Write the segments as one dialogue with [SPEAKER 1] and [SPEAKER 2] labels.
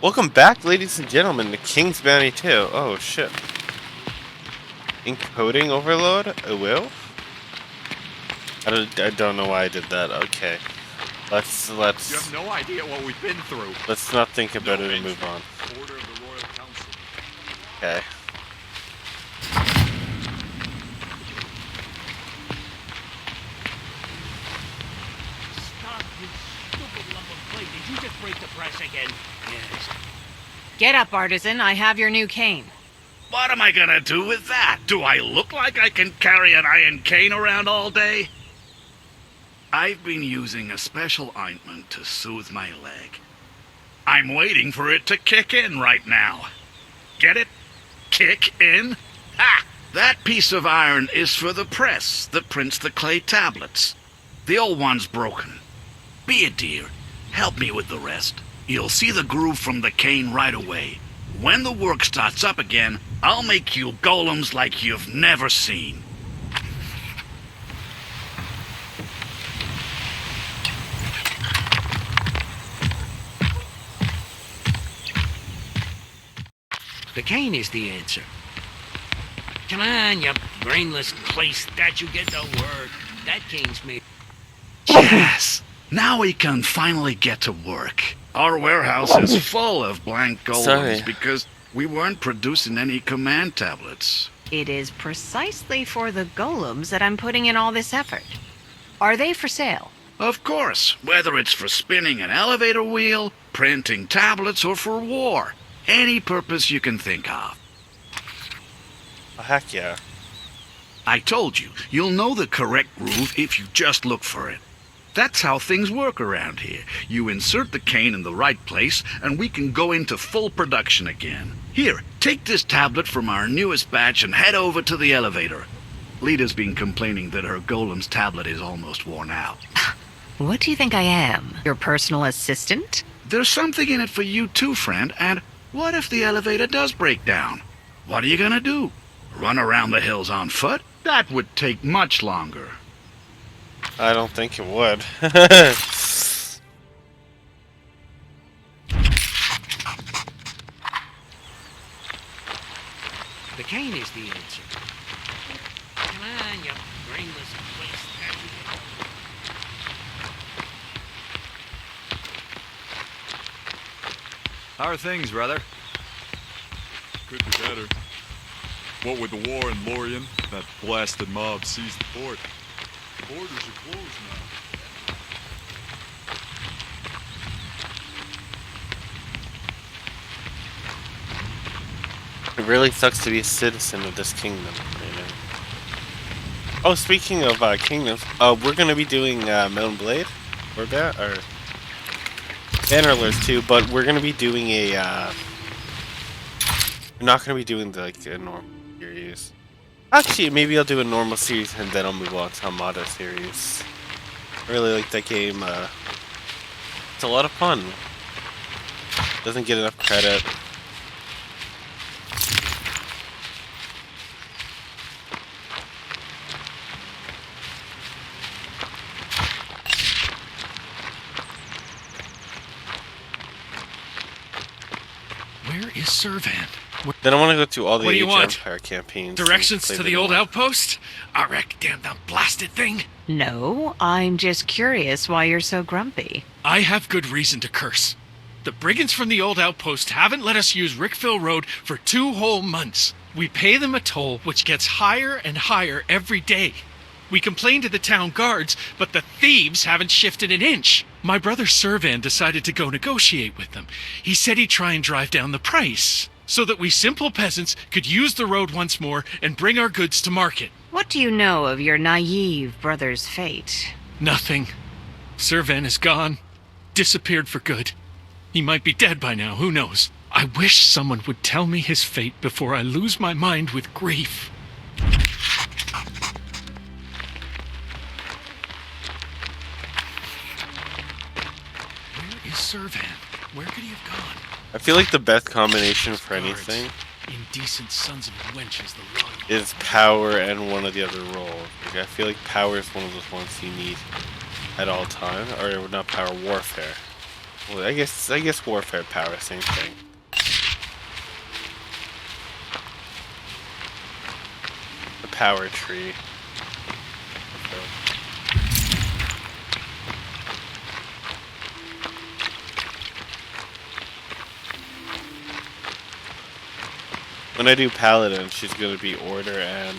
[SPEAKER 1] Welcome back, ladies and gentlemen, to King's Bounty 2. Oh, shit. Encoding overload? I will? I don't know why I did that. Okay. Let's...
[SPEAKER 2] You have no idea what we've been through.
[SPEAKER 1] Let's not think about it and move on.
[SPEAKER 2] Order of the Royal Council.
[SPEAKER 1] Okay.
[SPEAKER 3] Stop, you stupid lump of clay. Did you just break the press again? Yes. Get up, artisan. I have your new cane.
[SPEAKER 4] What am I gonna do with that? Do I look like I can carry an iron cane around all day? I've been using a special ointment to soothe my leg. I'm waiting for it to kick in right now. Get it? Kick in? Ha! That piece of iron is for the press that prints the clay tablets. The old one's broken. Be a dear. Help me with the rest. You'll see the groove from the cane right away. When the work starts up again, I'll make you golems like you've never seen.
[SPEAKER 3] The cane is the answer. Come on, you brainless clay statue, get to work. That cane's me.
[SPEAKER 4] Yes! Now we can finally get to work. Our warehouse is full of blank golems
[SPEAKER 1] Sorry.
[SPEAKER 4] because we weren't producing any command tablets.
[SPEAKER 5] It is precisely for the golems that I'm putting in all this effort. Are they for sale?
[SPEAKER 4] Of course, whether it's for spinning an elevator wheel, printing tablets, or for war. Any purpose you can think of.
[SPEAKER 1] Oh, heck yeah.
[SPEAKER 4] I told you, you'll know the correct groove if you just look for it. That's how things work around here. You insert the cane in the right place, and we can go into full production again. Here, take this tablet from our newest batch and head over to the elevator. Lita's been complaining that her golem's tablet is almost worn out.
[SPEAKER 5] What do you think I am? Your personal assistant?
[SPEAKER 4] There's something in it for you too, friend, and what if the elevator does break down? What are you gonna do? Run around the hills on foot? That would take much longer.
[SPEAKER 1] I don't think it would.
[SPEAKER 3] The cane is the answer. Come on, you brainless clay statue.
[SPEAKER 2] How are things, brother? Could be better. What with the war in Lorien, that blasted mob seized the port. The borders are closed now.
[SPEAKER 1] It really sucks to be a citizen of this kingdom right now. Oh, speaking of kingdoms, we're gonna be doing Mountain Blade or Bannerless too, but we're gonna be doing a we're not gonna be doing like a normal series. Actually, maybe I'll do a normal series and then I'll move on to a Hamada series. I really like that game. It's a lot of fun. Doesn't get enough credit.
[SPEAKER 6] Where is Servant?
[SPEAKER 1] Then I want to go through all the
[SPEAKER 6] What do you
[SPEAKER 1] Age
[SPEAKER 6] want?
[SPEAKER 1] Empire campaigns. and
[SPEAKER 6] Directions
[SPEAKER 1] play
[SPEAKER 6] to the
[SPEAKER 1] new
[SPEAKER 6] old
[SPEAKER 1] one.
[SPEAKER 6] outpost? I wreck, damn that blasted thing.
[SPEAKER 5] No, I'm just curious why you're so grumpy.
[SPEAKER 6] I have good reason to curse. The brigands from the old outpost haven't let us use Rickville Road for 2 whole months. We pay them a toll which gets higher and higher every day. We complain to the town guards, but the thieves haven't shifted an inch. My brother Servan decided to go negotiate with them. He said he'd try and drive down the price, so that we simple peasants could use the road once more and bring our goods to market.
[SPEAKER 5] What do you know of your naive brother's fate?
[SPEAKER 6] Nothing. Servan is gone. Disappeared for good. He might be dead by now, who knows? I wish someone would tell me his fate before I lose my mind with grief. Where is Servan? Where could he have gone?
[SPEAKER 1] I feel like the best combination for anything
[SPEAKER 6] Indecent sons of wenches, the lot of
[SPEAKER 1] is power and one of the other roles. Like, I feel like power is one of those ones you need at all time, or not power, warfare. Well, I guess warfare power, same thing. The power tree. When I do paladin, she's gonna be order and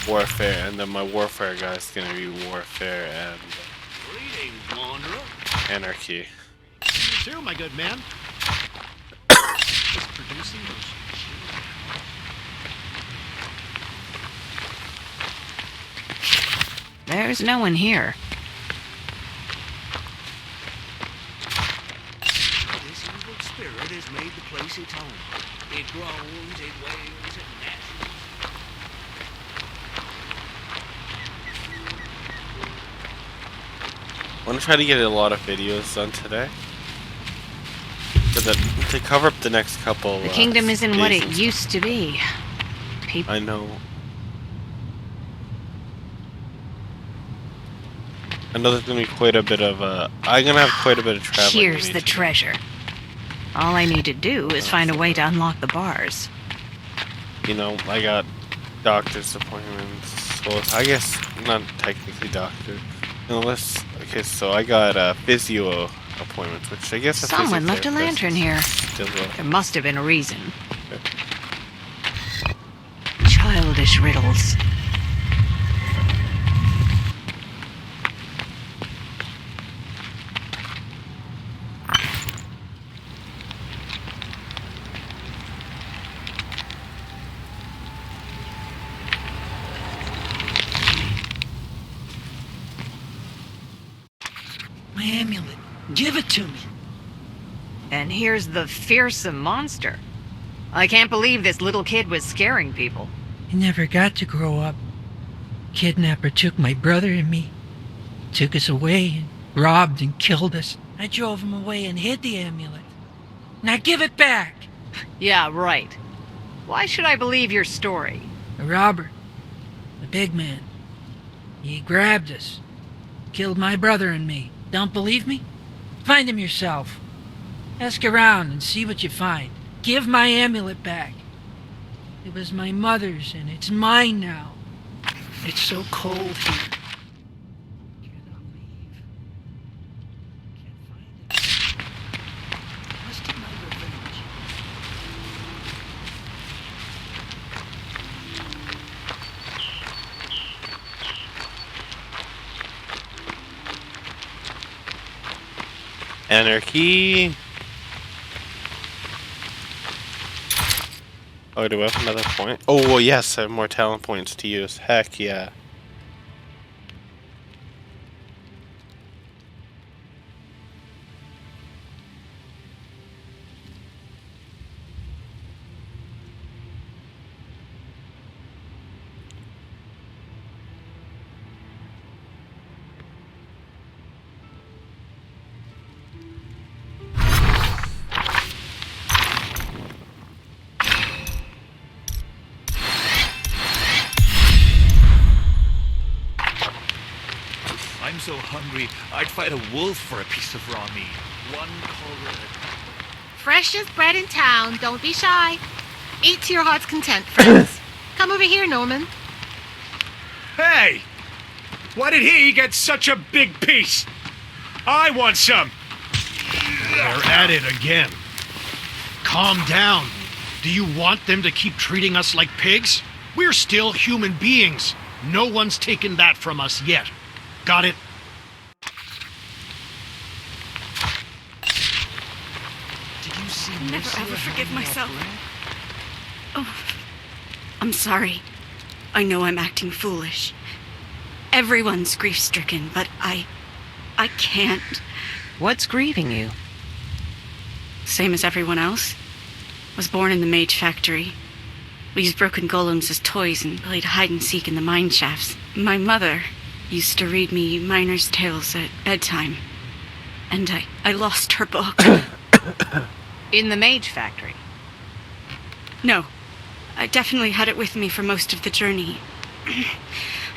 [SPEAKER 1] warfare, and then my warfare guy's gonna be warfare and
[SPEAKER 4] Greetings, wanderer.
[SPEAKER 1] anarchy.
[SPEAKER 7] You too, my good man. Just producing those.
[SPEAKER 5] There's no one here.
[SPEAKER 4] This evil spirit has made the place its home. It groans, it wails, it gnashes.
[SPEAKER 1] I want to try to get a lot of videos done today. To cover up the next couple.
[SPEAKER 5] The kingdom isn't what
[SPEAKER 1] days
[SPEAKER 5] it
[SPEAKER 1] and
[SPEAKER 5] used to be. People.
[SPEAKER 1] I know. I know there's gonna be quite a bit of I'm gonna have quite a bit of traveling.
[SPEAKER 5] Here's
[SPEAKER 1] to
[SPEAKER 5] the
[SPEAKER 1] do.
[SPEAKER 5] treasure. All I need to do is find a way to unlock the bars.
[SPEAKER 1] You know, I got doctor's appointments. Well, I guess not technically doctor. Unless, okay, so I got physio appointments, which I guess.
[SPEAKER 5] Someone left a lantern here.
[SPEAKER 1] Still,
[SPEAKER 5] There must have been a reason. Childish riddles.
[SPEAKER 3] My amulet. Give it to me.
[SPEAKER 5] And here's the fearsome monster. I can't believe this little kid was scaring people.
[SPEAKER 8] I never got to grow up. Kidnapper took my brother and me, took us away and robbed and killed us. I drove him away and hid the amulet. Now give it back!
[SPEAKER 5] Yeah, right. Why should I believe your story?
[SPEAKER 8] A robber, a big man. He grabbed us, killed my brother and me. Don't believe me? Find him yourself. Ask around and see what you find. Give my amulet back. It was my mother's and it's mine now.
[SPEAKER 3] It's so cold here.
[SPEAKER 8] Cannot leave. Can't find it.
[SPEAKER 3] Must have known the village.
[SPEAKER 1] Anarchy. Oh, do I have another point? Oh, well, yes, I have more talent points to use. Heck yeah.
[SPEAKER 9] I'm so hungry, I'd fight a wolf for a piece of raw meat. One color.
[SPEAKER 10] Freshest bread in town. Don't be shy. Eat to your heart's content, friends. Come over here, Norman.
[SPEAKER 7] Hey! Why did he get such a big piece? I want some! They're at it again. Calm down. Do you want them to keep treating us like pigs? We're still human beings. No one's taken that from us yet. Got it?
[SPEAKER 3] Did you see
[SPEAKER 10] Never
[SPEAKER 3] Mercia
[SPEAKER 10] ever forgive
[SPEAKER 3] handing out
[SPEAKER 10] myself.
[SPEAKER 3] bread?
[SPEAKER 10] Oh, I'm sorry. I know I'm acting foolish. Everyone's grief-stricken, but I can't.
[SPEAKER 5] What's grieving you?
[SPEAKER 10] Same as everyone else. Was born in the mage factory. We used broken golems as toys and played hide and seek in the mine shafts. My mother used to read me Miner's Tales at bedtime. And I lost her book.
[SPEAKER 5] In the mage factory.
[SPEAKER 10] No, I definitely had it with me for most of the journey.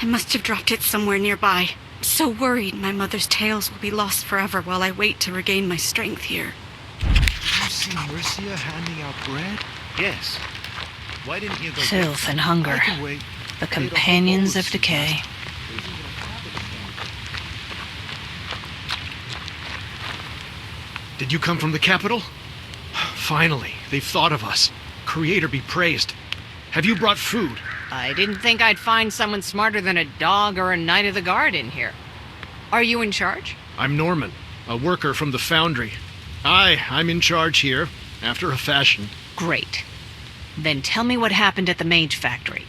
[SPEAKER 10] I must have dropped it somewhere nearby. so worried my mother's tales will be lost forever while I wait to regain my strength here.
[SPEAKER 7] You see Mercia handing out bread?
[SPEAKER 9] Yes. Why didn't you go?
[SPEAKER 5] Filth and hunger,
[SPEAKER 7] I can wait.
[SPEAKER 5] the companions of decay.
[SPEAKER 7] Did you come from the capital? Finally, they've thought of us. Creator be praised. Have you brought food?
[SPEAKER 5] I didn't think I'd find someone smarter than a dog or a knight of the guard in here. Are you in charge?
[SPEAKER 7] I'm Norman, a worker from the foundry. I'm in charge here, after a fashion.
[SPEAKER 5] Great. Then tell me what happened at the Mage Factory.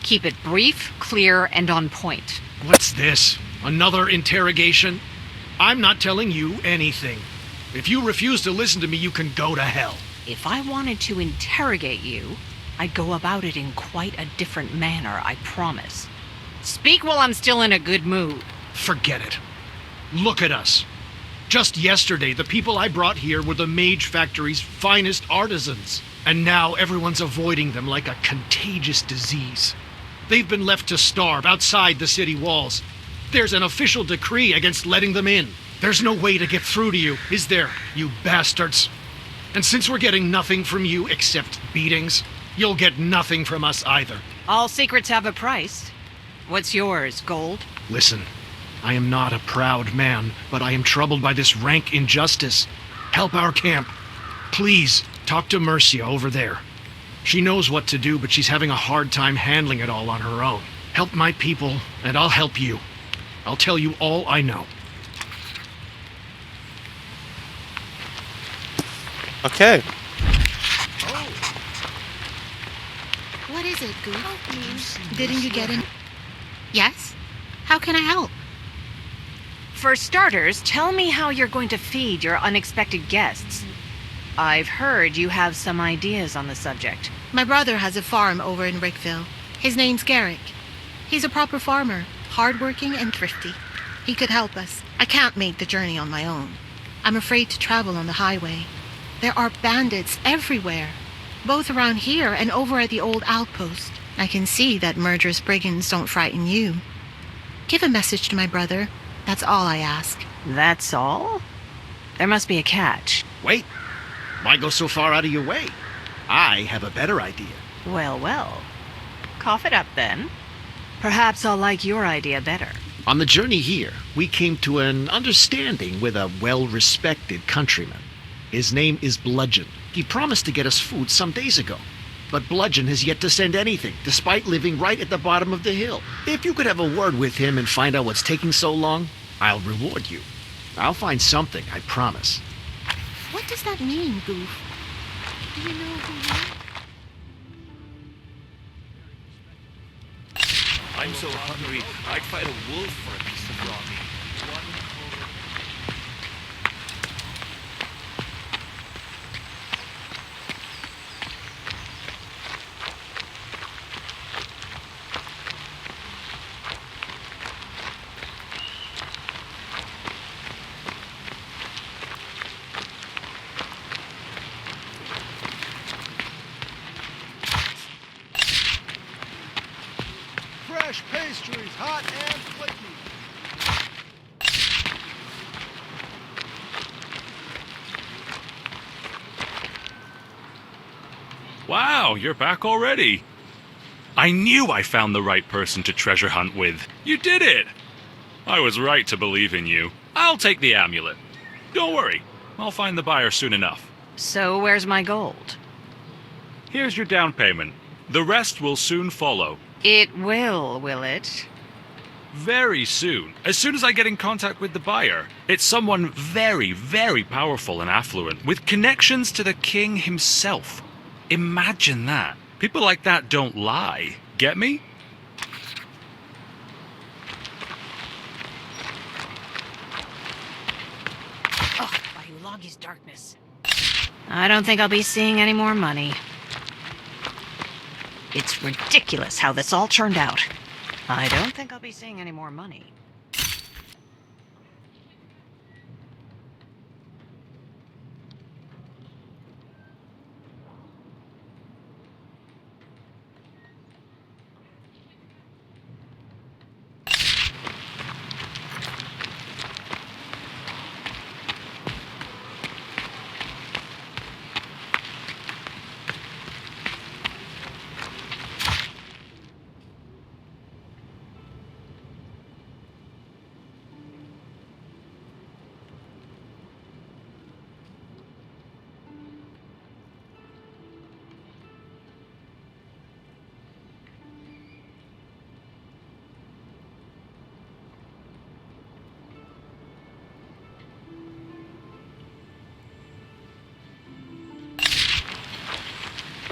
[SPEAKER 5] Keep it brief, clear, and on point.
[SPEAKER 7] What's this? Another interrogation? I'm not telling you anything. If you refuse to listen to me, you can go to hell.
[SPEAKER 5] If I wanted to interrogate you, I'd go about it in quite a different manner, I promise. Speak while I'm still in a good mood.
[SPEAKER 7] Forget it. Look at us. Just yesterday, the people I brought here were the Mage Factory's finest artisans. And now everyone's avoiding them like a contagious disease. They've been left to starve outside the city walls. There's an official decree against letting them in. There's no way to get through to you, is there, you bastards? And since we're getting nothing from you except beatings, you'll get nothing from us either.
[SPEAKER 5] All secrets have a price. What's yours, gold?
[SPEAKER 7] Listen, I am not a proud man, but I am troubled by this rank injustice. Help our camp. Please, talk to Mercia over there. She knows what to do, but she's having a hard time handling it all on her own. Help my people, and I'll help you. I'll tell you all I know.
[SPEAKER 1] Okay.
[SPEAKER 11] What is it, Goof? Didn't you get in? Yes? How can I help?
[SPEAKER 5] For starters, tell me how you're going to feed your unexpected guests. I've heard you have some ideas on the subject.
[SPEAKER 11] My brother has a farm over in Rickville. His name's Garrick. He's a proper farmer, hardworking and thrifty. He could help us. I can't make the journey on my own. I'm afraid to travel on the highway. There are bandits everywhere, both around here and over at the old outpost. I can see that murderous brigands don't frighten you. Give a message to my brother. That's all I ask.
[SPEAKER 5] That's all? There must be a catch.
[SPEAKER 7] Wait. Why go so far out of your way? I have a better idea.
[SPEAKER 5] Well, well. Cough it up, then. Perhaps I'll like your idea better.
[SPEAKER 7] On the journey here, we came to an understanding with a well-respected countryman. His name is Bludgeon. He promised to get us food some days ago. But Bludgeon has yet to send anything, despite living right at the bottom of the hill. If you could have a word with him and find out what's taking so long, I'll reward you. I'll find something, I promise.
[SPEAKER 11] What does that mean, Goof? Do you know who you are?
[SPEAKER 9] I'm so hungry, I'd fight a wolf for a piece of raw meat.
[SPEAKER 7] Fresh pastries, hot and flaky.
[SPEAKER 2] Wow, you're back already. I knew I found the right person to treasure hunt with. You did it! I was right to believe in you. I'll take the amulet. Don't worry, I'll find the buyer soon enough.
[SPEAKER 5] So where's my gold?
[SPEAKER 2] Here's your down payment. The rest will soon follow.
[SPEAKER 5] It will it?
[SPEAKER 2] Very soon. As soon as I get in contact with the buyer. It's someone very, very powerful and affluent, with connections to the king himself. Imagine that. People like that don't lie. Get me?
[SPEAKER 5] Ugh, by Ulagi's darkness. I don't think I'll be seeing any more money. It's ridiculous how this all turned out. I don't think I'll be seeing any more money.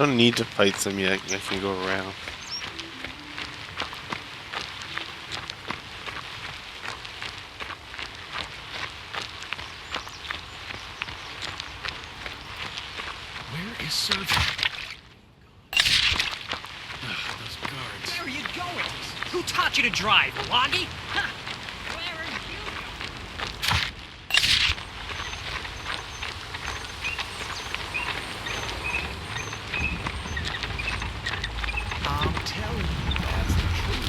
[SPEAKER 1] don't need to fight some yet. I can go around.
[SPEAKER 6] Where is Sergeant? Those guards.
[SPEAKER 3] Where are you going? Who taught you to drive, Wagi? Huh. Where are you? I'm telling you, that's the truth.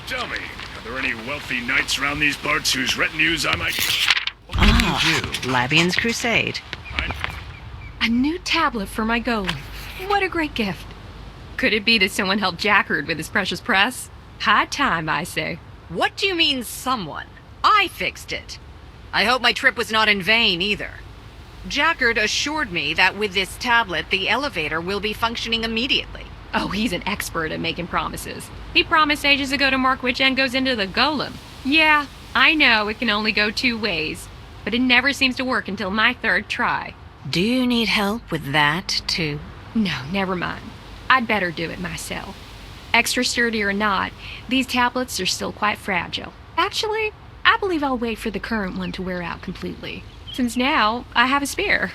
[SPEAKER 4] Tell me, are there any wealthy knights around these parts whose retinues I might...
[SPEAKER 5] Labian's Crusade.
[SPEAKER 12] A new tablet for my golem. What a great gift. Could it be that someone helped Jackard with his precious press? High time, I say.
[SPEAKER 5] What do you mean, someone? I fixed it. I hope my trip was not in vain, either. Jackard assured me that with this tablet, the elevator will be functioning immediately.
[SPEAKER 12] Oh, he's an expert at making promises. He promised ages ago to mark which end goes into the golem. Yeah, I know it can only go two ways, but it never seems to work until my third try.
[SPEAKER 5] Do you need help with that, too?
[SPEAKER 12] No, never mind. I'd better do it myself. Extra sturdy or not, these tablets are still quite fragile. Actually, I believe I'll wait for the current one to wear out completely, since now I have a spare.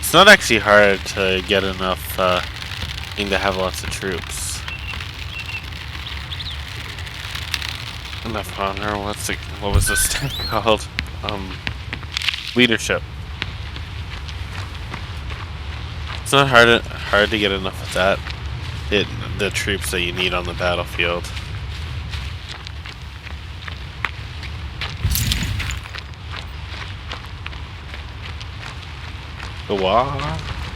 [SPEAKER 1] It's not actually hard to get enough thing to have lots of troops. Enough honor. What was this thing called? Leadership. It's not hard to get enough of that. The troops that you need on the battlefield.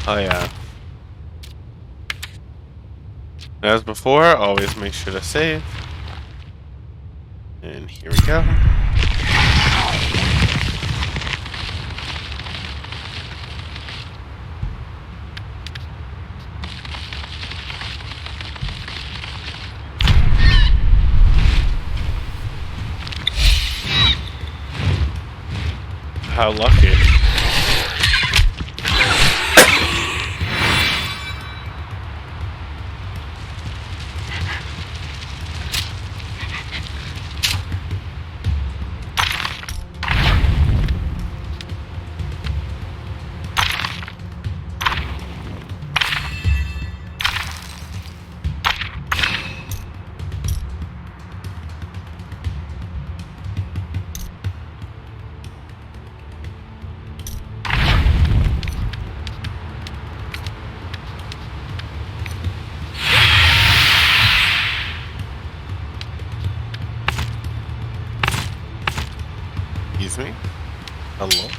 [SPEAKER 1] Oh yeah. As before, always make sure to save. And here we go. How lucky. Excuse me? Hello?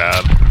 [SPEAKER 1] bad.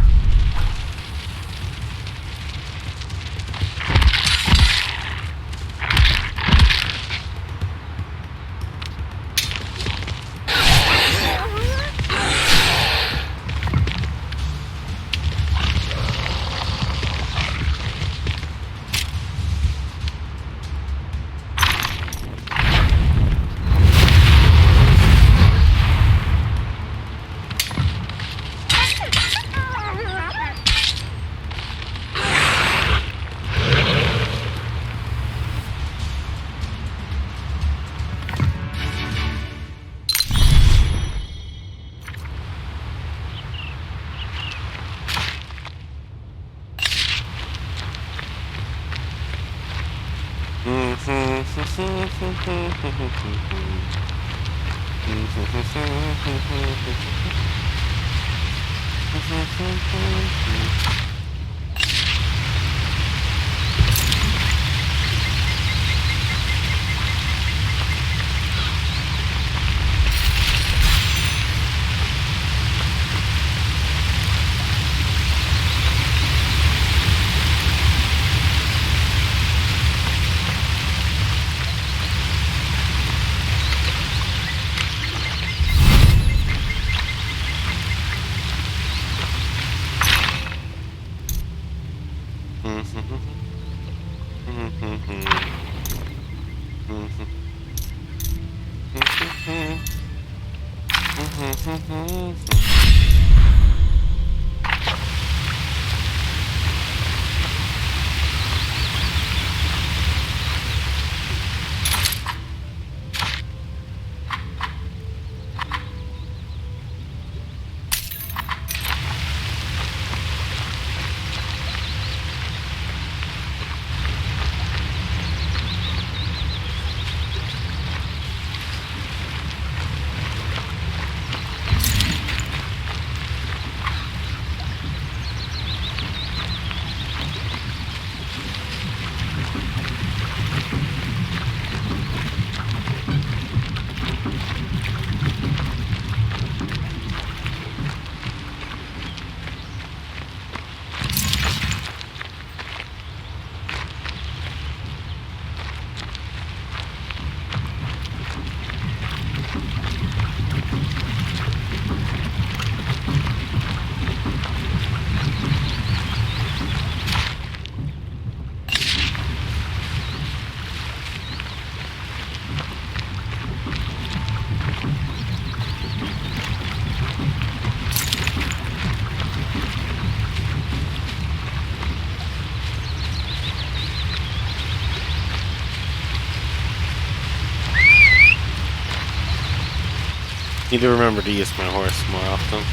[SPEAKER 1] Need to remember to use my horse more often.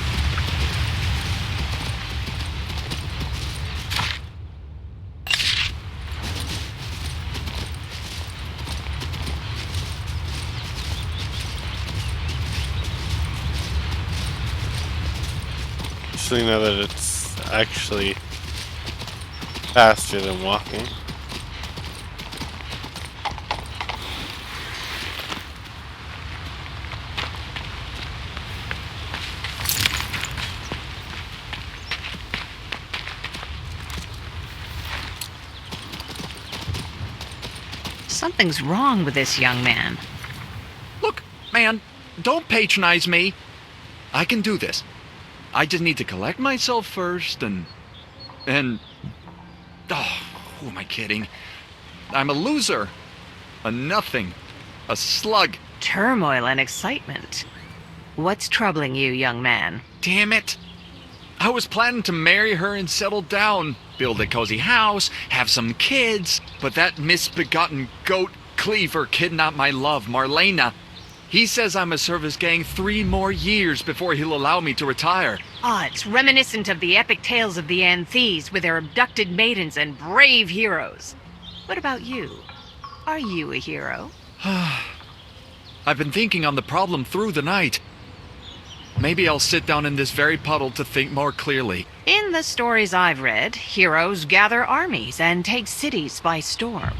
[SPEAKER 1] Especially now that it's actually faster than walking.
[SPEAKER 5] Something's wrong with this young man.
[SPEAKER 9] Look, man, don't patronize me. I can do this. I just need to collect myself first and... Oh, who am I kidding? I'm a loser. A nothing. A slug.
[SPEAKER 5] Turmoil and excitement. What's troubling you, young man?
[SPEAKER 9] Damn it. I was planning to marry her and settle down, build a cozy house, have some kids, but that misbegotten goat Cleaver kidnapped my love, Marlena. He says I'm a service gang 3 more years before he'll allow me to retire.
[SPEAKER 5] Ah, it's reminiscent of the epic tales of the Anthys with their abducted maidens and brave heroes. What about you? Are you a hero?
[SPEAKER 9] I've been thinking on the problem through the night. Maybe I'll sit down in this very puddle to think more clearly.
[SPEAKER 5] In the stories I've read, heroes gather armies and take cities by storm.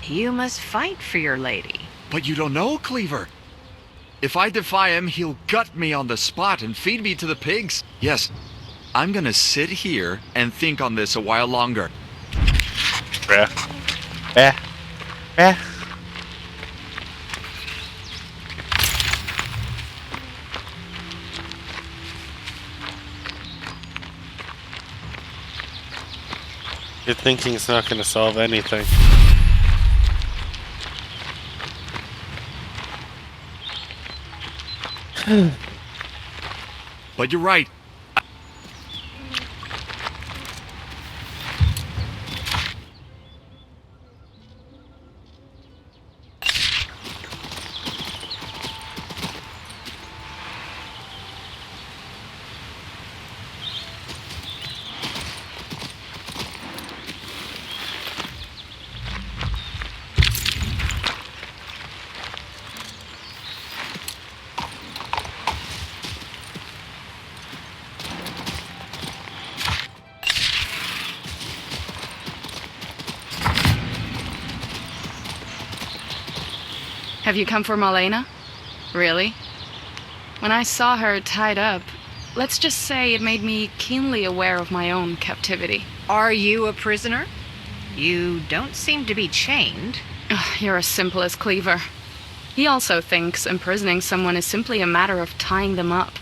[SPEAKER 5] You must fight for your lady.
[SPEAKER 9] But you don't know, Cleaver. If I defy him, he'll gut me on the spot and feed me to the pigs. Yes, I'm gonna sit here and think on this a while longer.
[SPEAKER 1] Bruh. Bruh. Bruh. Your thinking's not gonna solve anything.
[SPEAKER 9] But you're right.
[SPEAKER 10] Have you come for Marlena? Really? When I saw her tied up, let's just say it made me keenly aware of my own captivity.
[SPEAKER 5] Are you a prisoner? You don't seem to be chained.
[SPEAKER 10] Ugh, you're as simple as Cleaver. He also thinks imprisoning someone is simply a matter of tying them up.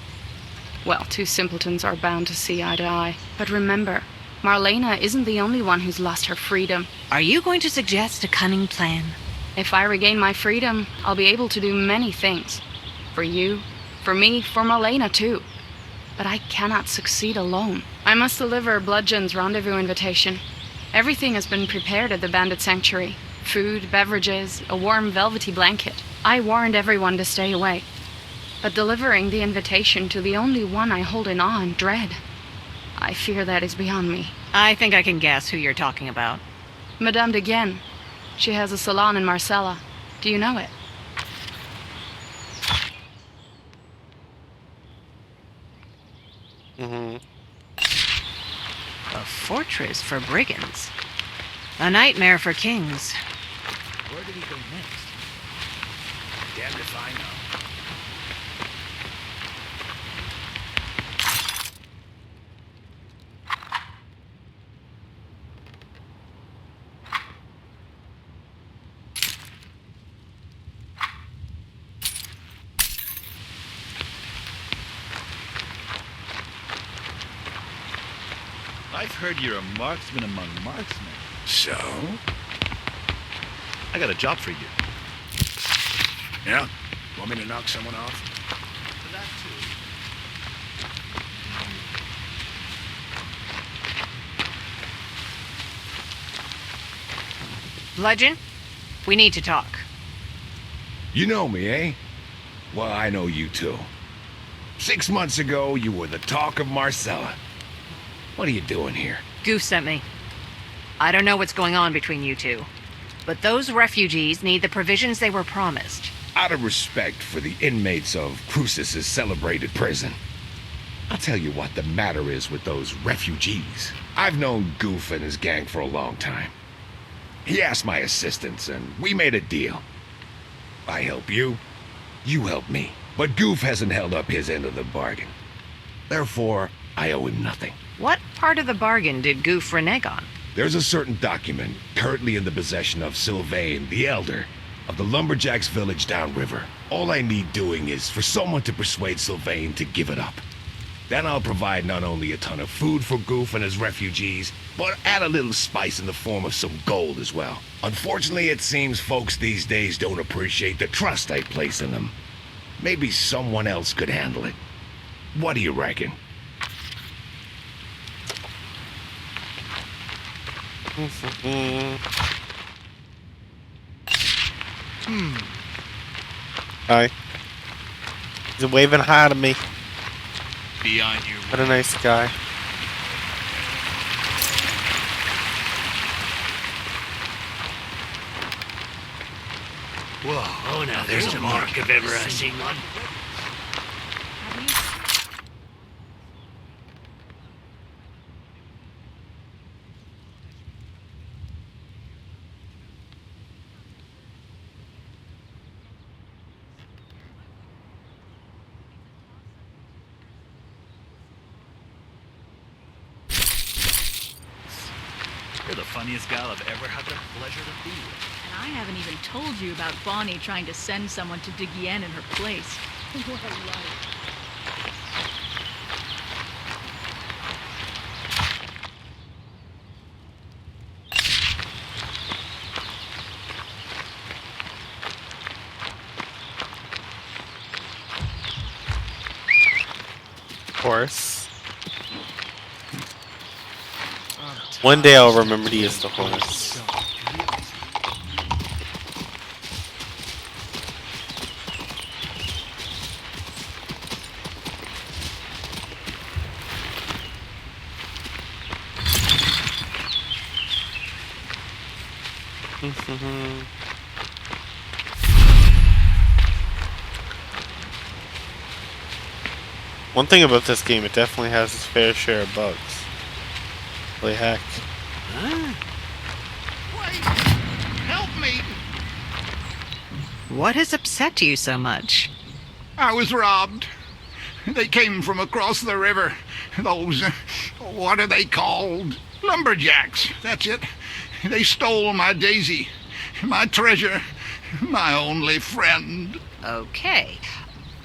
[SPEAKER 10] Well, two simpletons are bound to see eye to eye. But remember, Marlena isn't the only one who's lost her freedom.
[SPEAKER 5] Are you going to suggest a cunning plan?
[SPEAKER 10] If I regain my freedom, I'll be able to do many things. For you, for me, for Marlena too. But I cannot succeed alone. I must deliver Bludgeon's rendezvous invitation. Everything has been prepared at the Bandit Sanctuary. Food, beverages, a warm velvety blanket. I warned everyone to stay away. But delivering the invitation to the only one I hold in awe and dread, I fear that is beyond me.
[SPEAKER 5] I think I can guess who you're talking about.
[SPEAKER 10] Madame de Guienne. She has a salon in Marcella. Do you know it?
[SPEAKER 1] Mm-hmm.
[SPEAKER 5] A fortress for brigands. A nightmare for kings.
[SPEAKER 4] Where did he go next? Damned if I know.
[SPEAKER 13] I've heard you're a marksman among marksmen.
[SPEAKER 4] So?
[SPEAKER 13] I got a job for you.
[SPEAKER 4] Yeah? Want me to knock someone off?
[SPEAKER 13] For that too.
[SPEAKER 5] Bludgeon, we need to talk.
[SPEAKER 14] You know me, eh? Well, I know you too. 6 months ago, you were the talk of Marcella. What are you doing here?
[SPEAKER 5] Goose sent me. I don't know what's going on between you two, but those refugees need the provisions they were promised.
[SPEAKER 14] Out of respect for the inmates of Crucis's celebrated prison, I'll tell you what the matter is with those refugees. I've known Goof and his gang for a long time. He asked my assistance, and we made a deal. I help you, you help me. But Goof hasn't held up his end of the bargain. Therefore, I owe him nothing.
[SPEAKER 5] What part of the bargain did Goof renege on?
[SPEAKER 14] There's a certain document currently in the possession of Sylvain, the Elder, of the Lumberjacks village downriver. All I need doing is for someone to persuade Sylvain to give it up. Then I'll provide not only a ton of food for Goof and his refugees, but add a little spice in the form of some gold as well. Unfortunately, it seems folks these days don't appreciate the trust I place in them. Maybe someone else could handle it. What do you reckon?
[SPEAKER 1] Hi. He's waving hi to me.
[SPEAKER 13] Be on your
[SPEAKER 1] What a nice guy.
[SPEAKER 4] Whoa, oh now there's a mark if ever I seen one.
[SPEAKER 13] funniest gal I've ever had the pleasure to be with.
[SPEAKER 15] And I haven't even told you about Bonnie trying to send someone to dig Yen in her place. What a life.
[SPEAKER 1] Horse. One day I'll remember to use the horse. One thing about this game, it definitely has its fair share of bugs. Holy heck.
[SPEAKER 4] Help me!
[SPEAKER 5] What has upset you so much?
[SPEAKER 4] I was robbed. They came from across the river. Those, what are they called? Lumberjacks, that's it. They stole my Daisy, my treasure, my only friend.
[SPEAKER 5] Okay.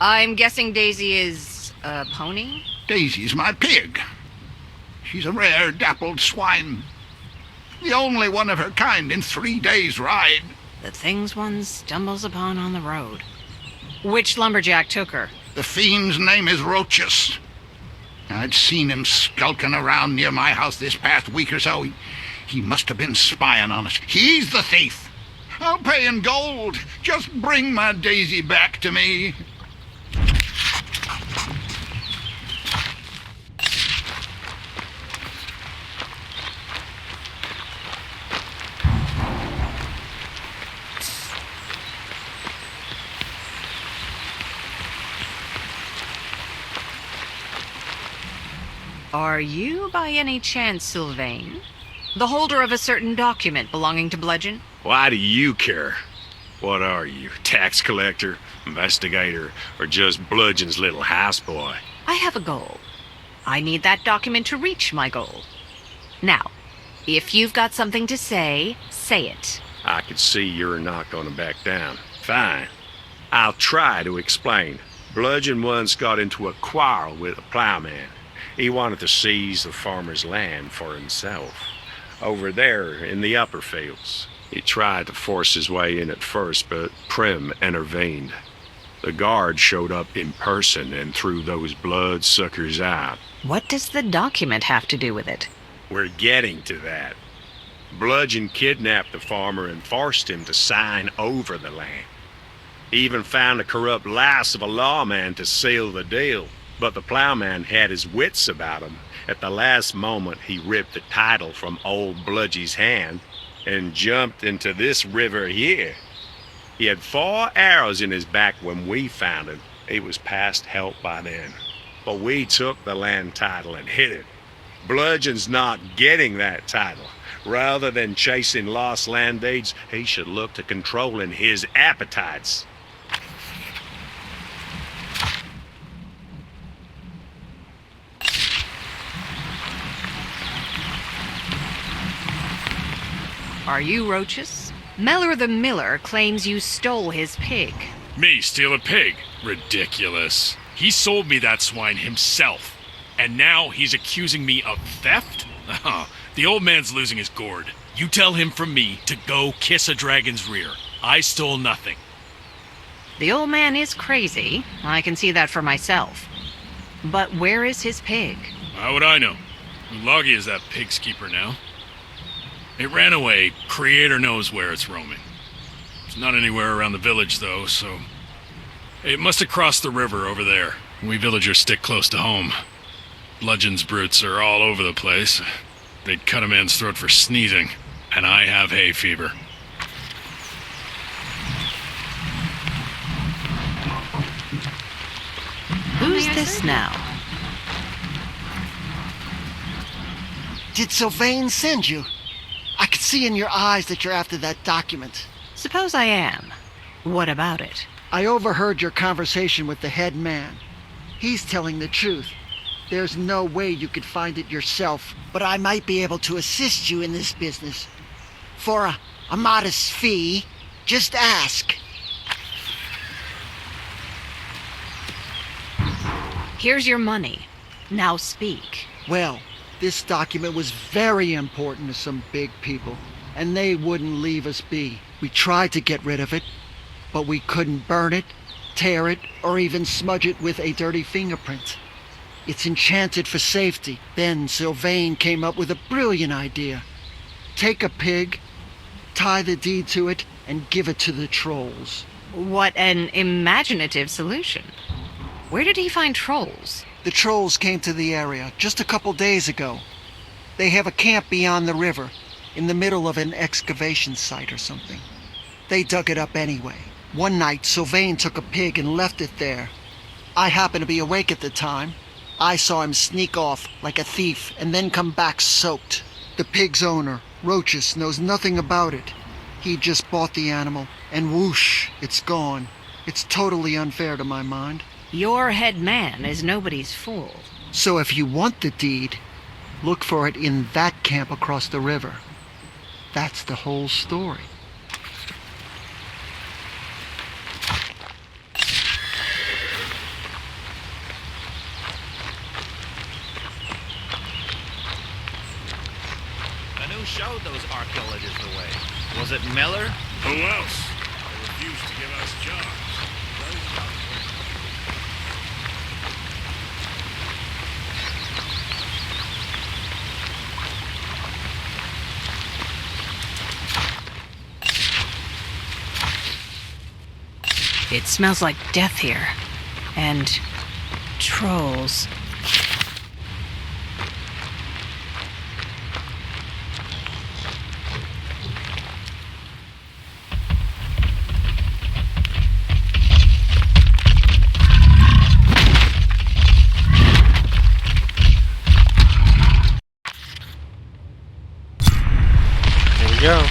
[SPEAKER 5] I'm guessing Daisy is a pony?
[SPEAKER 4] Daisy's my pig. She's a rare dappled swine. The only one of her kind in 3 days' ride.
[SPEAKER 5] The things one stumbles upon on the road. Which lumberjack took her?
[SPEAKER 4] The fiend's name is Roachus. I'd seen him skulking around near my house this past week or so. He must have been spying on us. He's the thief. I'll pay in gold. Just bring my Daisy back to me.
[SPEAKER 5] Are you by any chance Sylvain? The holder of a certain document belonging to Bludgeon?
[SPEAKER 7] Why do you care? What are you, tax collector, investigator, or just Bludgeon's little houseboy?
[SPEAKER 5] I have a goal. I need that document to reach my goal. Now, if you've got something to say, say it.
[SPEAKER 7] I can see you're not going to back down. Fine. I'll try to explain. Bludgeon once got into a quarrel with a plowman. He wanted to seize the farmer's land for himself. Over there in the upper fields. He tried to force his way in at first, but Prim intervened. The guard showed up in person and threw those bloodsuckers out.
[SPEAKER 5] What does the document have to do with it?
[SPEAKER 7] We're getting to that. Bludgeon kidnapped the farmer and forced him to sign over the land. He even found a corrupt louse of a lawman to seal the deal. But the plowman had his wits about him. At the last moment, he ripped the title from old Bludgy's hand and jumped into this river here. He had 4 arrows in his back when we found him. He was past help by then. But we took the land title and hid it. Bludgeon's not getting that title. Rather than chasing lost land deeds, he should look to controlling his appetites.
[SPEAKER 5] Are you Roachus? Mellor the Miller claims you stole his pig.
[SPEAKER 2] Me steal a pig? Ridiculous. He sold me that swine himself. And now he's accusing me of theft? The old man's losing his gourd. You tell him from me to go kiss a dragon's rear. I stole nothing.
[SPEAKER 5] The old man is crazy. I can see that for myself. But where is his pig?
[SPEAKER 2] How would I know? Ulagi is that pig's keeper now. It ran away. Creator knows where it's roaming. It's not anywhere around the village, though, so... It must have crossed the river over there. We villagers stick close to home. Bludgeon's brutes are all over the place. They'd cut a man's throat for sneezing, and I have hay fever.
[SPEAKER 5] Who's this now?
[SPEAKER 16] Did Sylvain send you? I can see in your eyes that you're after that document.
[SPEAKER 5] Suppose I am. What about it?
[SPEAKER 16] I overheard your conversation with the head man. He's telling the truth. There's no way you could find it yourself, but I might be able to assist you in this business. For a modest fee, just ask.
[SPEAKER 5] Here's your money. Now speak.
[SPEAKER 16] Well, this document was very important to some big people, and they wouldn't leave us be. We tried to get rid of it, but we couldn't burn it, tear it, or even smudge it with a dirty fingerprint. It's enchanted for safety. Then Sylvain came up with a brilliant idea. Take a pig, tie the deed to it, and give it to the trolls.
[SPEAKER 5] What an imaginative solution. Where did he find trolls?
[SPEAKER 16] The trolls came to the area just a couple days ago. They have a camp beyond the river, in the middle of an excavation site or something. They dug it up anyway. One night, Sylvain took a pig and left it there. I happened to be awake at the time. I saw him sneak off like a thief and then come back soaked. The pig's owner, Rochus, knows nothing about it. He just bought the animal, and whoosh, it's gone. It's totally unfair to my mind.
[SPEAKER 5] Your head man is nobody's fool.
[SPEAKER 16] So if you want the deed, look for it in that camp across the river. That's the whole story.
[SPEAKER 13] And who showed those archaeologists the way? Was it Miller?
[SPEAKER 4] Who else? They refused to give us jobs.
[SPEAKER 5] It smells like death here. And trolls.
[SPEAKER 1] There we go.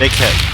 [SPEAKER 1] Big hit.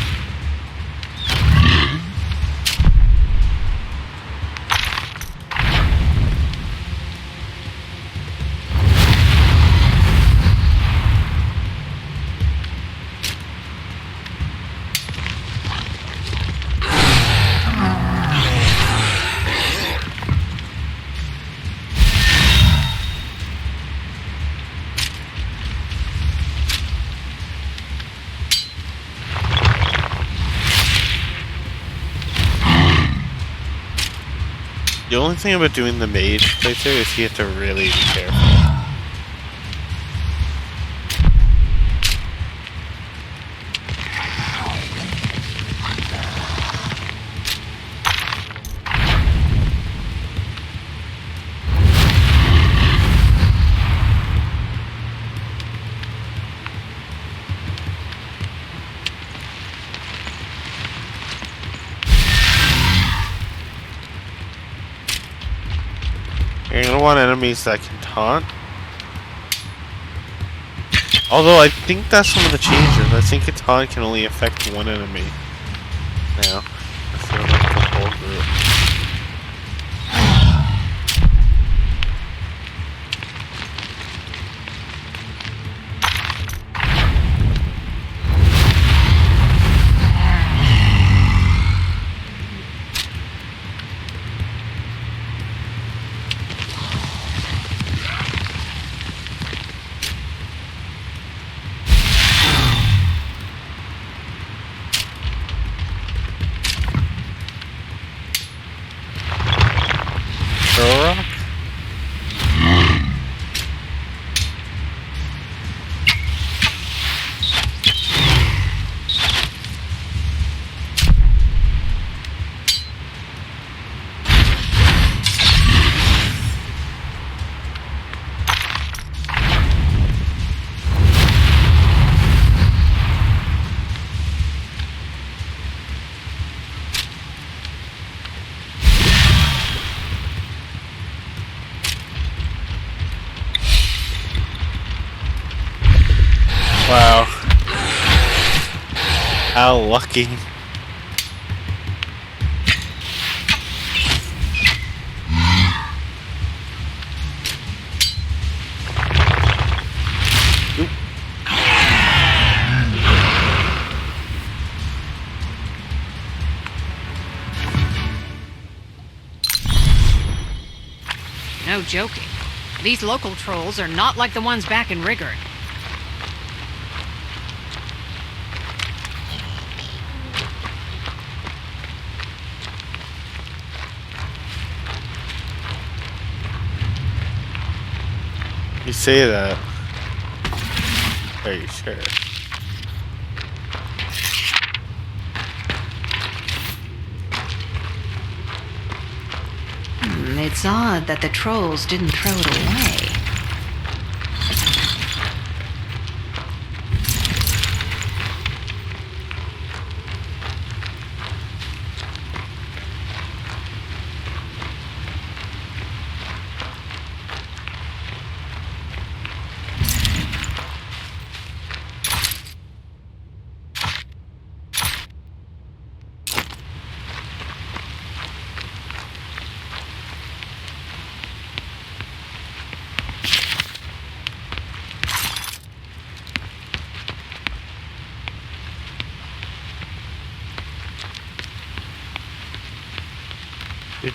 [SPEAKER 1] The only thing about doing the mage playthrough is you have to really be careful. You're gonna want enemies that can taunt. Although I think that's one of the changes. I think a taunt can only affect one enemy now. Instead of like the whole group. Rock? Wow. How lucky. Oop.
[SPEAKER 5] No joking. These local trolls are not like the ones back in Rigard.
[SPEAKER 1] You say that. Are you sure?
[SPEAKER 5] It's odd that the trolls didn't throw it away.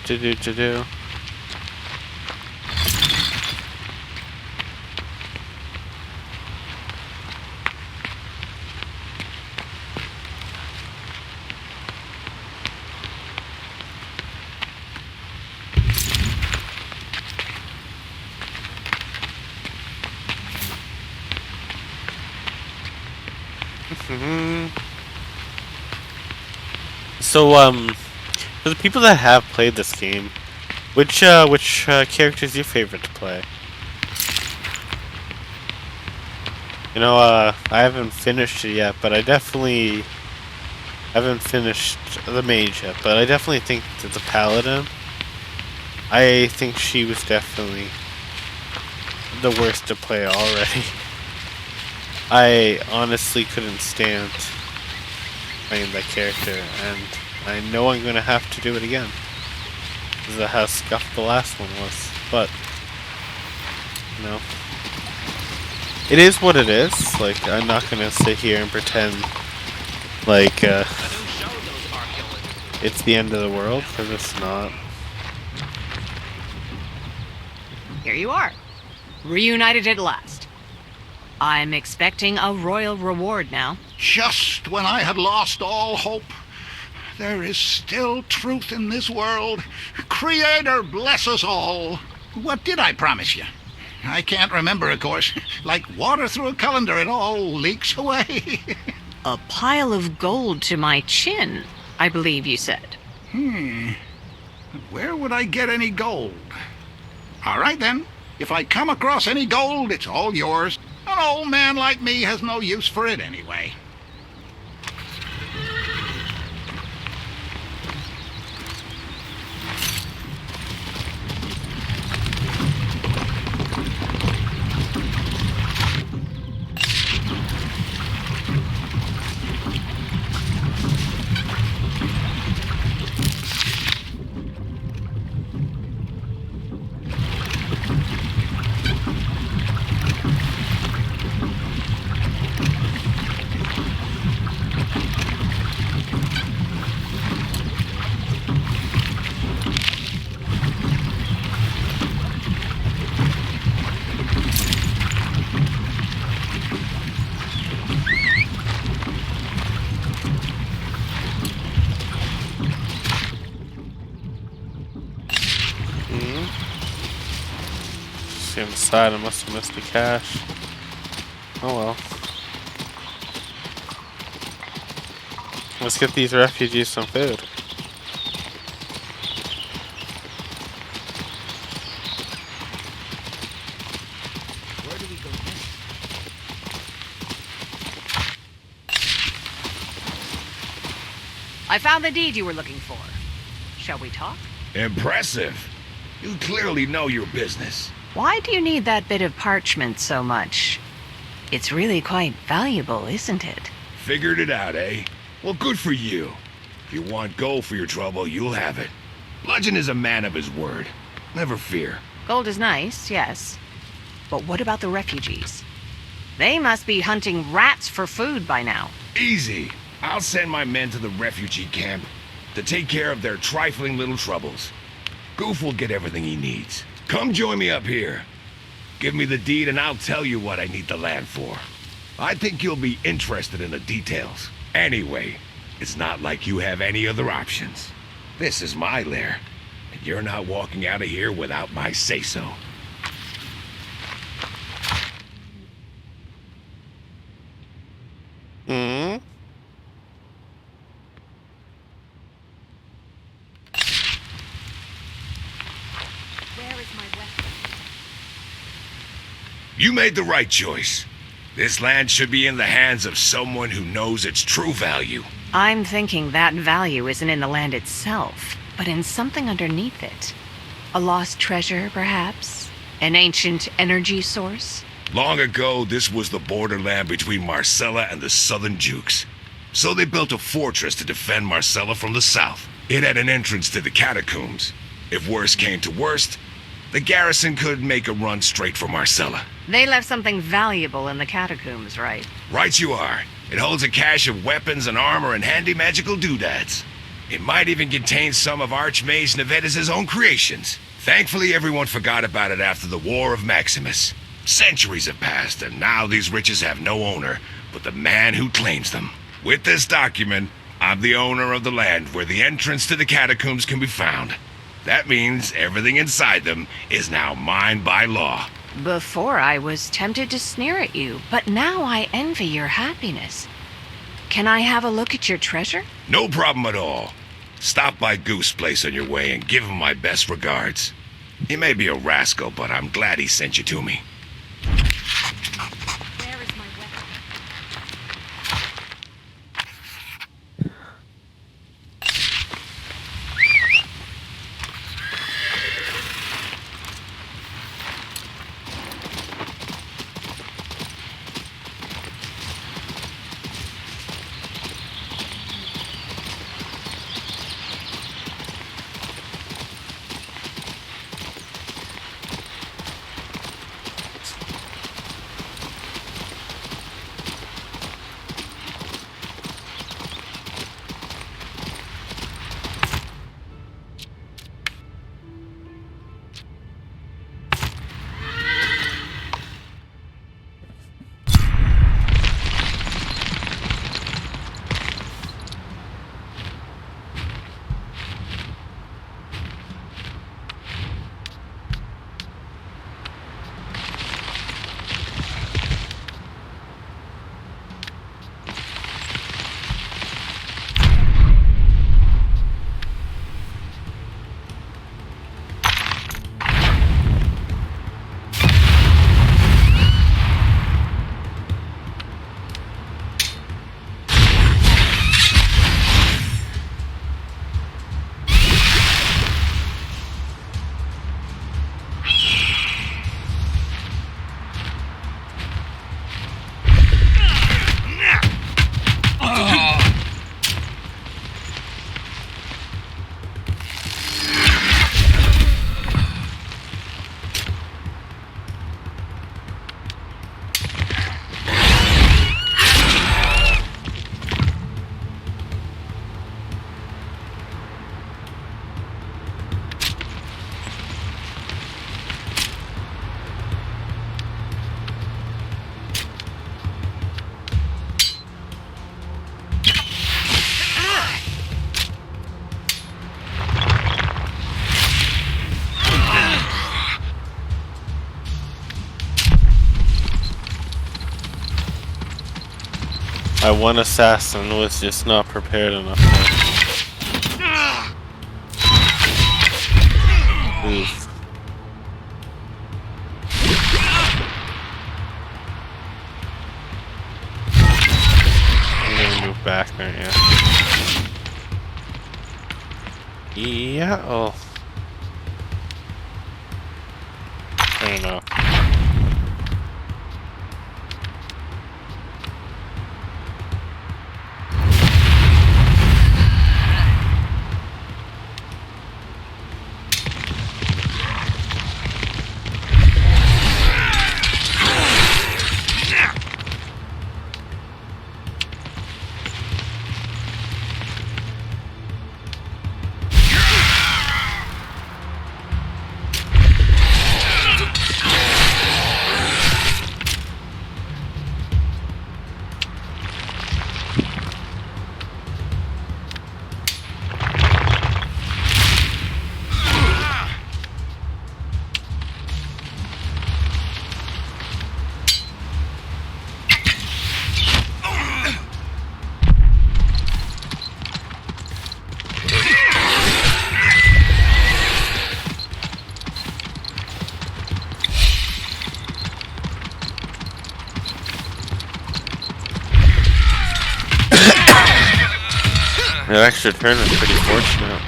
[SPEAKER 1] Do. So, for the people that have played this game, which character is your favorite to play? You know, I haven't finished it yet, but I definitely haven't finished the mage yet, but I definitely think that the paladin, I think she was definitely the worst to play already. I honestly couldn't stand playing that character, and I know I'm gonna have to do it again. Because of how scuffed the last one was. But, you know, it is what it is. Like, I'm not gonna sit here and pretend like it's the end of the world, because it's not.
[SPEAKER 5] Here you are, reunited at last. I'm expecting a royal reward now.
[SPEAKER 4] Just when I had lost all hope. There is still truth in this world. Creator bless us all. What did I promise you? I can't remember, of course. Like water through a colander, it all leaks away.
[SPEAKER 5] A pile of gold to my chin, I believe you said.
[SPEAKER 4] Where would I get any gold? All right, then. If I come across any gold, it's all yours. An old man like me has no use for it anyway.
[SPEAKER 1] Inside, I must have missed the cache. Oh well. Let's get these refugees some food.
[SPEAKER 5] Where do we go next? I found the deed you were looking for. Shall we talk?
[SPEAKER 14] Impressive. You clearly know your business.
[SPEAKER 5] Why do you need that bit of parchment so much? It's really quite valuable, isn't it?
[SPEAKER 14] Figured it out, eh? Well, good for you. If you want gold for your trouble, you'll have it. Bludgeon is a man of his word. Never fear.
[SPEAKER 5] Gold is nice, yes. But what about the refugees? They must be hunting rats for food by now.
[SPEAKER 14] Easy. I'll send my men to the refugee camp to take care of their trifling little troubles. Goof will get everything he needs. Come join me up here. Give me the deed and I'll tell you what I need the land for. I think you'll be interested in the details. Anyway, it's not like you have any other options. This is my lair, and you're not walking out of here without my say-so. You made the right choice. This land should be in the hands of someone who knows its true value.
[SPEAKER 5] I'm thinking that value isn't in the land itself, but in something underneath it. A lost treasure, perhaps? An ancient energy source?
[SPEAKER 14] Long ago, this was the borderland between Marcella and the Southern Jukes. So they built a fortress to defend Marcella from the south. It had an entrance to the catacombs. If worst came to worst, the garrison could make a run straight for Marcella.
[SPEAKER 5] They left something valuable in the catacombs, right?
[SPEAKER 14] Right you are. It holds a cache of weapons and armor and handy magical doodads. It might even contain some of Archmage Nevedes' own creations. Thankfully, everyone forgot about it after the War of Maximus. Centuries have passed, and now these riches have no owner but the man who claims them. With this document, I'm the owner of the land where the entrance to the catacombs can be found. That means everything inside them is now mine by law.
[SPEAKER 5] Before I was tempted to sneer at you, but now I envy your happiness. Can I have a look at your treasure?
[SPEAKER 14] No problem at all. Stop by Goose Place on your way and give him my best regards. He may be a rascal, but I'm glad he sent you to me.
[SPEAKER 12] Where is my weapon?
[SPEAKER 1] My one assassin was just not prepared enough. Oof. I'm gonna move back, aren't you? Yeah, oh. I don't know. That extra turn was pretty fortunate.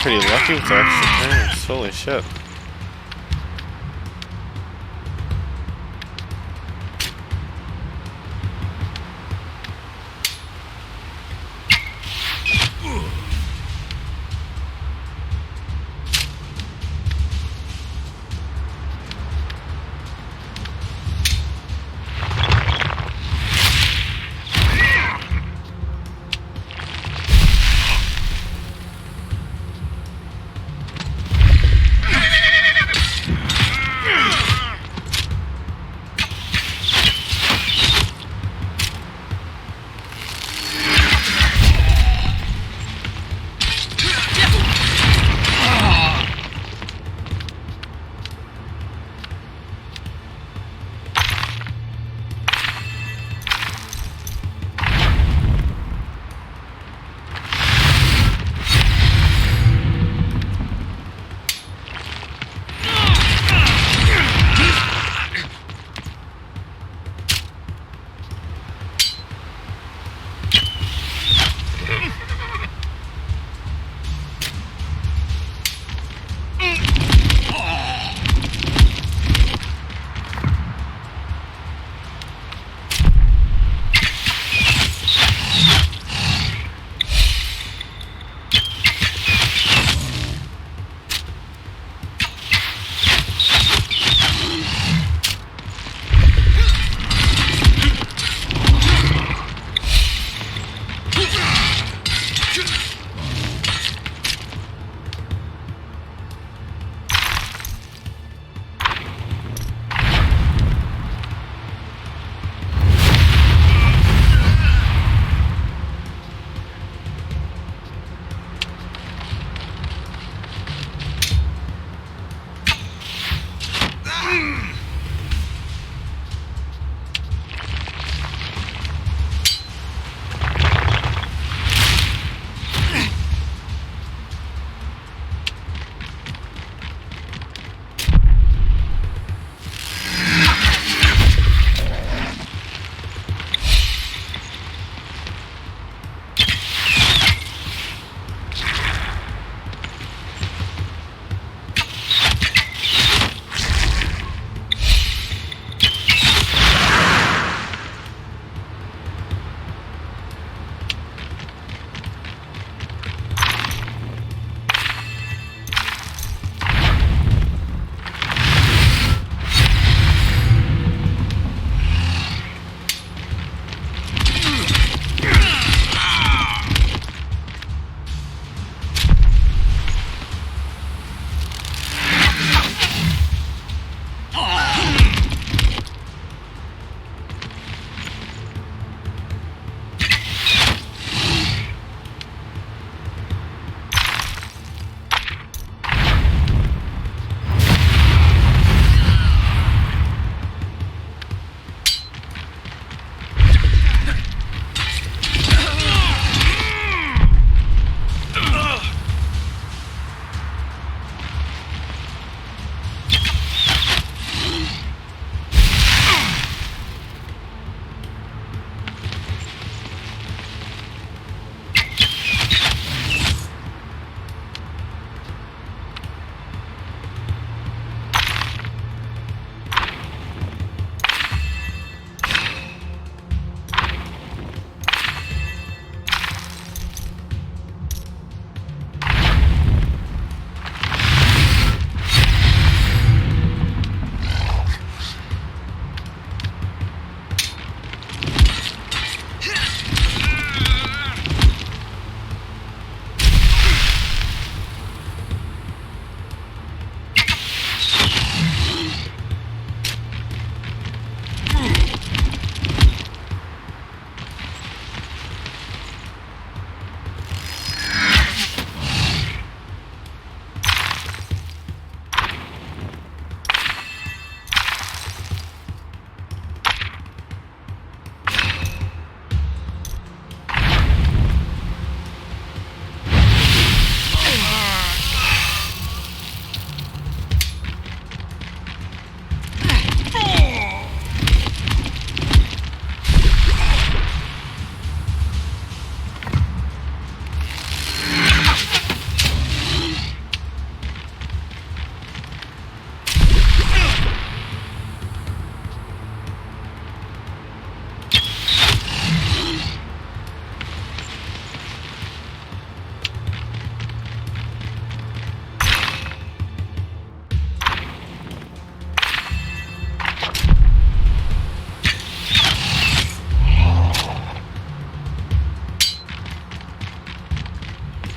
[SPEAKER 1] Pretty lucky with the extra turns. Holy shit.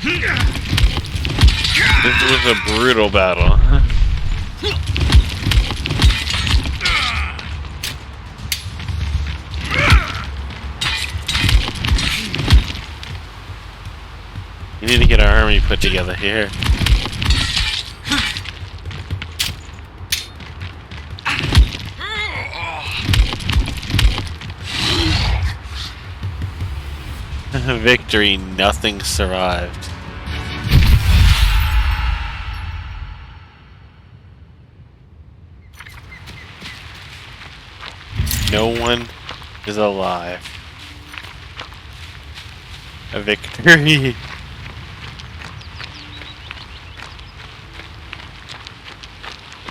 [SPEAKER 1] This was a brutal battle. We need to get our army put together here. Victory, nothing survived. No one is alive. A victory.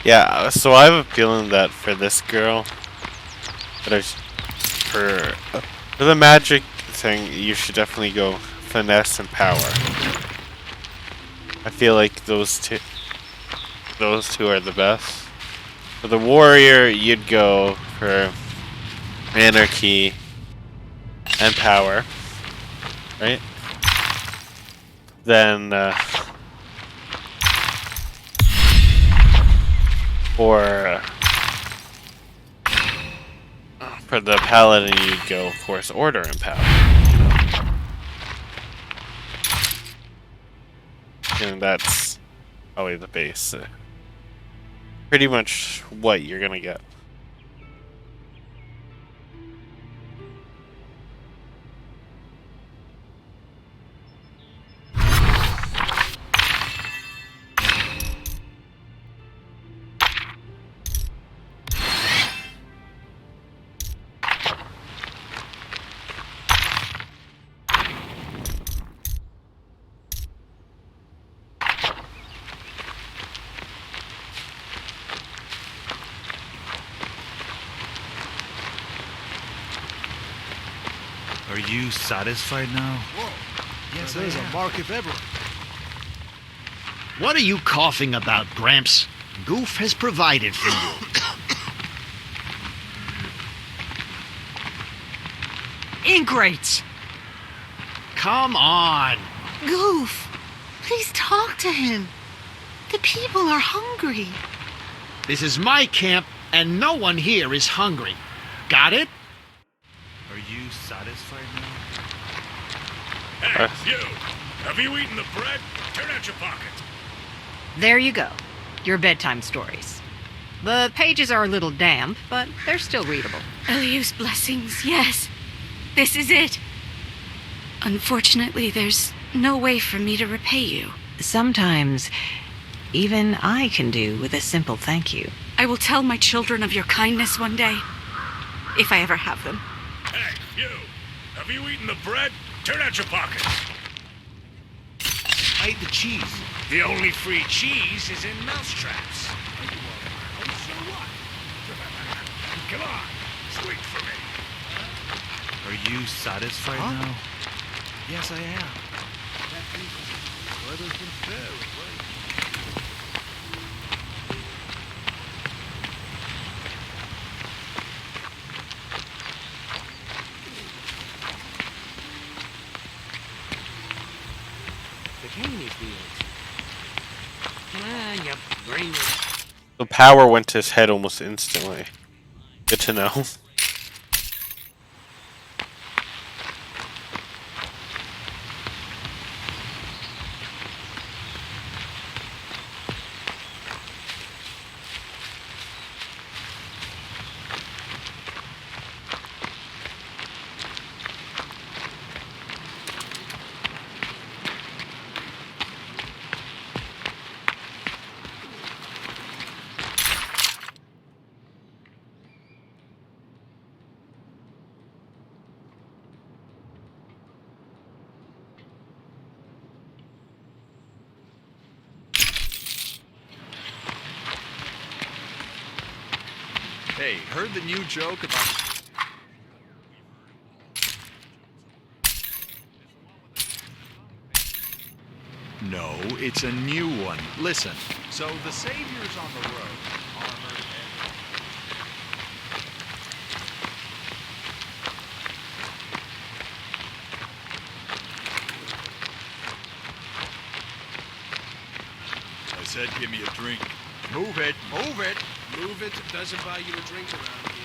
[SPEAKER 1] Yeah, so I have a feeling that for this girl, for the magic thing, you should definitely go finesse and power. I feel like those two are the best. For the warrior, you'd go for anarchy and power, right? Then for the paladin, you'd go, of course, order and power. And that's probably the base. Pretty much what you're gonna get.
[SPEAKER 13] Are you satisfied now?
[SPEAKER 7] Yes, there's a mark if ever. What are you coughing about, Gramps? Goof has provided for you.
[SPEAKER 3] Ingrates!
[SPEAKER 7] Come on.
[SPEAKER 11] Goof, please talk to him. The people are hungry.
[SPEAKER 7] This is my camp, and no one here is hungry. Got it?
[SPEAKER 13] Are you satisfied now?
[SPEAKER 14] Hey, you! Have you eaten the bread? Turn out your pocket.
[SPEAKER 5] There you go. Your bedtime stories. The pages are a little damp, but they're still readable.
[SPEAKER 10] Eliu's blessings, yes. This is it. Unfortunately, there's no way for me to repay you.
[SPEAKER 5] Sometimes, even I can do with a simple thank you.
[SPEAKER 10] I will tell my children of your kindness one day, if I ever have them.
[SPEAKER 14] Hey, you! Have you eaten the bread? Turn out your pockets.
[SPEAKER 7] I ate the cheese.
[SPEAKER 14] The only free cheese is in mousetraps. Come on, squeak for me.
[SPEAKER 13] Are you satisfied now?
[SPEAKER 7] Yes, I am. Weather's been fair of late.
[SPEAKER 1] The power went to his head almost instantly. Good to know.
[SPEAKER 9] Hey, heard the new joke about... No, it's a new one. Listen. So the Savior's on the road. Armored and...
[SPEAKER 13] said give me a drink.
[SPEAKER 6] Move it, move it.
[SPEAKER 7] Move it doesn't buy you a drink around here.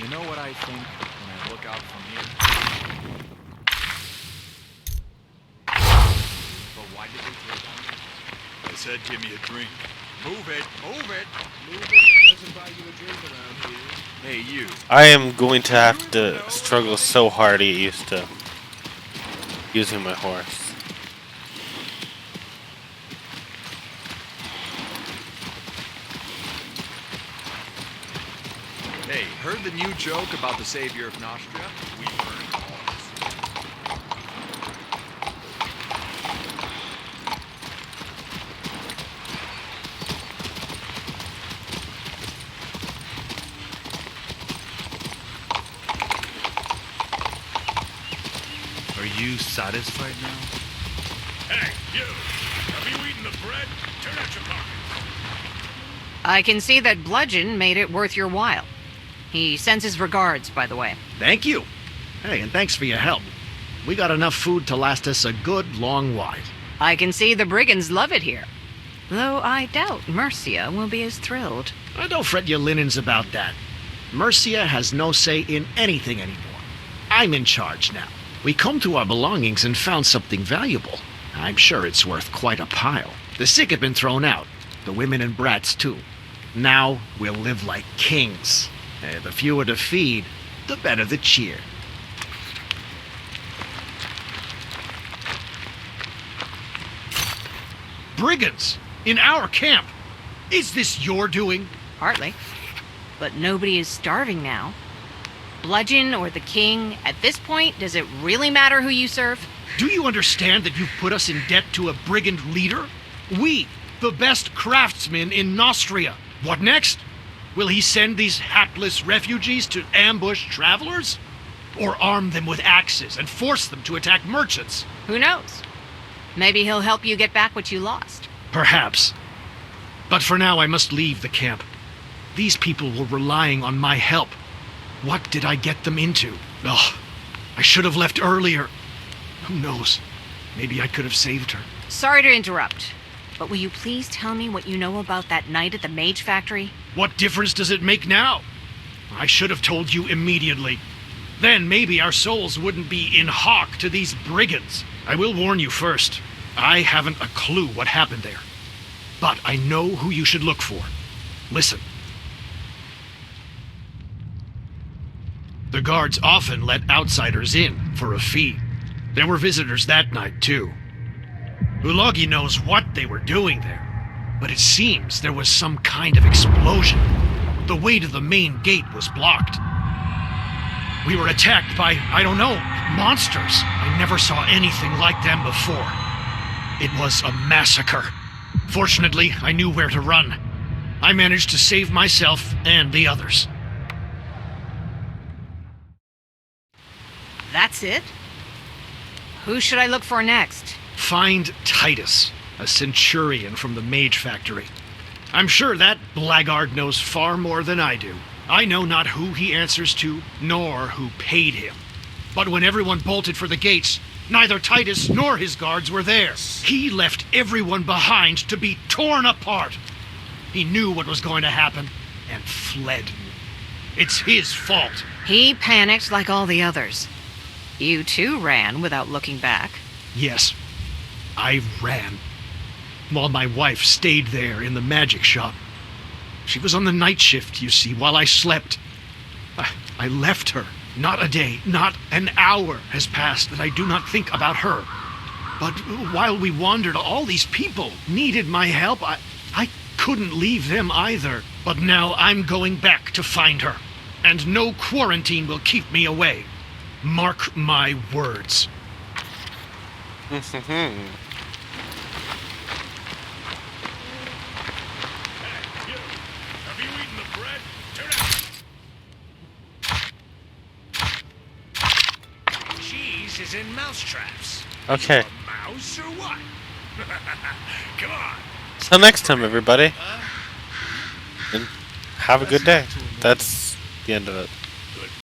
[SPEAKER 9] You know what I think when I look out from here? But why did they throw down?
[SPEAKER 13] I said give me a drink.
[SPEAKER 6] Move it, move it.
[SPEAKER 7] Move it doesn't buy you a drink around here.
[SPEAKER 6] Hey, you.
[SPEAKER 1] I am going to have to struggle so hard to get used to using my horse.
[SPEAKER 9] Hey, heard the new joke about the savior of Nostria? We burned all
[SPEAKER 13] Are you satisfied now?
[SPEAKER 4] Hey, you! Have you eaten the bread? Turn out your pockets.
[SPEAKER 5] I can see that Bludgeon made it worth your while. He sends his regards, by the way.
[SPEAKER 7] Thank you. Hey, and thanks for your help. We got enough food to last us a good long while.
[SPEAKER 5] I can see the brigands love it here. Though I doubt Mercia will be as thrilled.
[SPEAKER 7] Don't fret your linens about that. Mercia has no say in anything anymore. I'm in charge now. We combed through our belongings and found something valuable. I'm sure it's worth quite a pile. The sick have been thrown out. The women and brats, too. Now we'll live like kings. The fewer to feed, the better the cheer. Brigands! In our camp! Is this your doing?
[SPEAKER 5] Partly. But nobody is starving now. Bludgeon or the king, at this point, does it really matter who you serve?
[SPEAKER 7] Do you understand that you've put us in debt to a brigand leader? We, the best craftsmen in Nostria. What next? Will he send these hapless refugees to ambush travelers? Or arm them with axes and force them to attack merchants?
[SPEAKER 5] Who knows? Maybe he'll help you get back what you lost.
[SPEAKER 7] Perhaps. But for now I must leave the camp. These people were relying on my help. What did I get them into? Oh, I should have left earlier. Who knows? Maybe I could have saved her.
[SPEAKER 5] Sorry to interrupt, but will you please tell me what you know about that night at the Mage Factory?
[SPEAKER 7] What difference does it make now? I should have told you immediately. Then maybe our souls wouldn't be in hock to these brigands. I will warn you first. I haven't a clue what happened there. But I know who you should look for. Listen. The guards often let outsiders in for a fee. There were visitors that night, too. Ulogi knows what they were doing there, but it seems there was some kind of explosion. The way to the main gate was blocked. We were attacked by, I don't know, monsters. I never saw anything like them before. It was a massacre. Fortunately, I knew where to run. I managed to save myself and the others.
[SPEAKER 5] That's it? Who should I look for next?
[SPEAKER 7] Find Titus, a centurion from the Mage Factory. I'm sure that blackguard knows far more than I do. I know not who he answers to, nor who paid him. But when everyone bolted for the gates, neither Titus nor his guards were there. He left everyone behind to be torn apart. He knew what was going to happen and fled. It's his fault.
[SPEAKER 5] He panicked like all the others. You too ran without looking back.
[SPEAKER 7] Yes, I ran. While my wife stayed there in the magic shop. She was on the night shift, you see, while I slept. I left her. Not a day, not an hour has passed that I do not think about her. But while we wandered, all these people needed my help. I couldn't leave them either. But now I'm going back to find her. And no quarantine will keep me away. Mark my words. is in mousetraps.
[SPEAKER 1] Okay.
[SPEAKER 7] A mouse or what? Come on.
[SPEAKER 1] Till next time, everybody. And have a good day. That's the end of it.